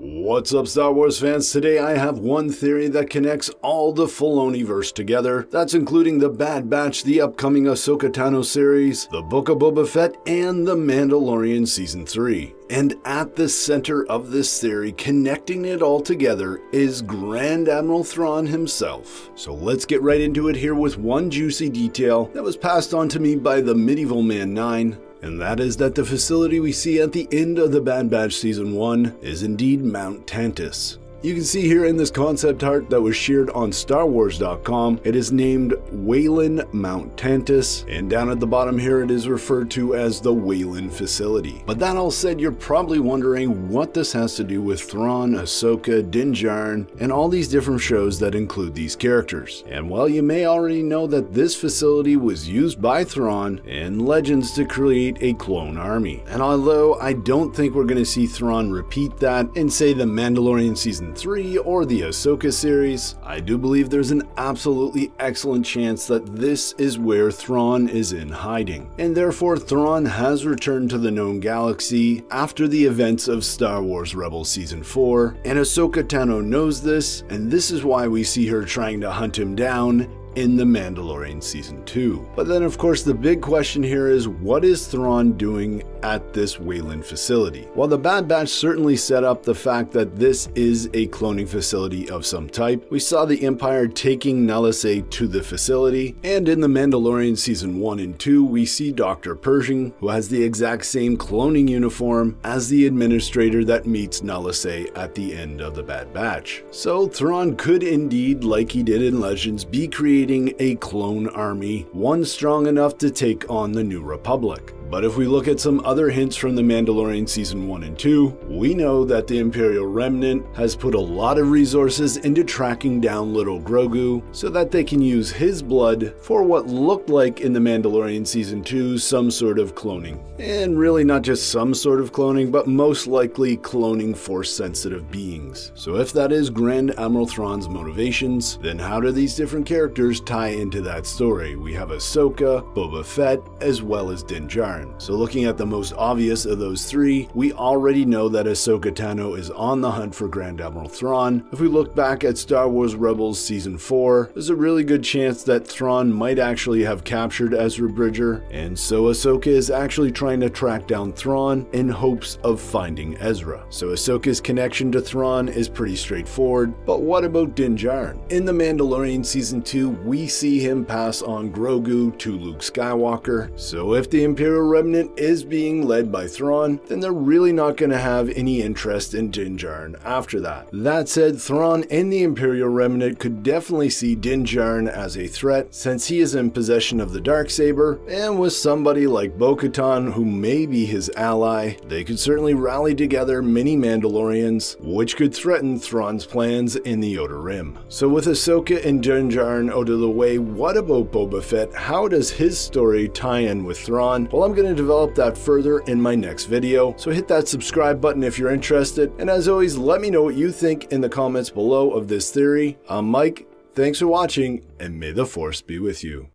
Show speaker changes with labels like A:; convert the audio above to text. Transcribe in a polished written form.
A: What's up, Star Wars fans? Today I have one theory that connects all the Filoniverse together. That's including the Bad Batch, the upcoming Ahsoka Tano series, the Book of Boba Fett, and the Mandalorian Season 3. And at the center of this theory, connecting it all together, is Grand Admiral Thrawn himself. So let's get right into it here with one juicy detail that was passed on to me by the Medieval Man 9. And that is that the facility we see at the end of the Bad Batch Season 1 is indeed Mount Tantiss. You can see here in this concept art that was shared on StarWars.com, it is named Wayland Mount Tantiss, and down at the bottom here it is referred to as the Wayland facility. But that all said, you're probably wondering what this has to do with Thrawn, Ahsoka, Din Djarin, and all these different shows that include these characters. And well, you may already know that this facility was used by Thrawn and Legends to create a clone army. And although I don't think we're going to see Thrawn repeat that in, say, the Mandalorian Season 3 or the Ahsoka series, I do believe there's an absolutely excellent chance that this is where Thrawn is in hiding. And therefore Thrawn has returned to the known galaxy after the events of Star Wars Rebels Season 4, and Ahsoka Tano knows this, and this is why we see her trying to hunt him down in the Mandalorian Season 2. But then of course the big question here is, what is Thrawn doing at this Wayland facility? While the Bad Batch certainly set up the fact that this is a cloning facility of some type, we saw the Empire taking Nala Se to the facility, and in the Mandalorian Season 1 and 2 we see Dr. Pershing, who has the exact same cloning uniform as the administrator that meets Nala Se at the end of the Bad Batch. So Thrawn could indeed, like he did in Legends, be creating a clone army, one strong enough to take on the New Republic. But if we look at some other hints from the Mandalorian Season 1 and 2, we know that the Imperial Remnant has put a lot of resources into tracking down little Grogu so that they can use his blood for what looked like in the Mandalorian Season 2 some sort of cloning. And really not just some sort of cloning, but most likely cloning Force-sensitive beings. So if that is Grand Admiral Thrawn's motivations, then how do these different characters tie into that story? We have Ahsoka, Boba Fett, as well as Din Djarin. So looking at the most obvious of those three, we already know that Ahsoka Tano is on the hunt for Grand Admiral Thrawn. If we look back at Star Wars Rebels Season 4, there's a really good chance that Thrawn might actually have captured Ezra Bridger, and so Ahsoka is actually trying to track down Thrawn in hopes of finding Ezra. So Ahsoka's connection to Thrawn is pretty straightforward, but what about Din Djarin? In the Mandalorian Season 2, we see him pass on Grogu to Luke Skywalker, so if the Imperial Remnant is being led by Thrawn, then they're really not going to have any interest in Din Djarin after that. That said, Thrawn and the Imperial Remnant could definitely see Din Djarin as a threat, since he is in possession of the Darksaber, and with somebody like Bo-Katan who may be his ally, they could certainly rally together many Mandalorians, which could threaten Thrawn's plans in the Outer Rim. So with Ahsoka and Din Djarin out of the way, what about Boba Fett? How does his story tie in with Thrawn? Well, I'm going to develop that further in my next video, so hit that subscribe button if you're interested, and as always, let me know what you think in the comments below of this theory. I'm Mike, thanks for watching, and may the Force be with you.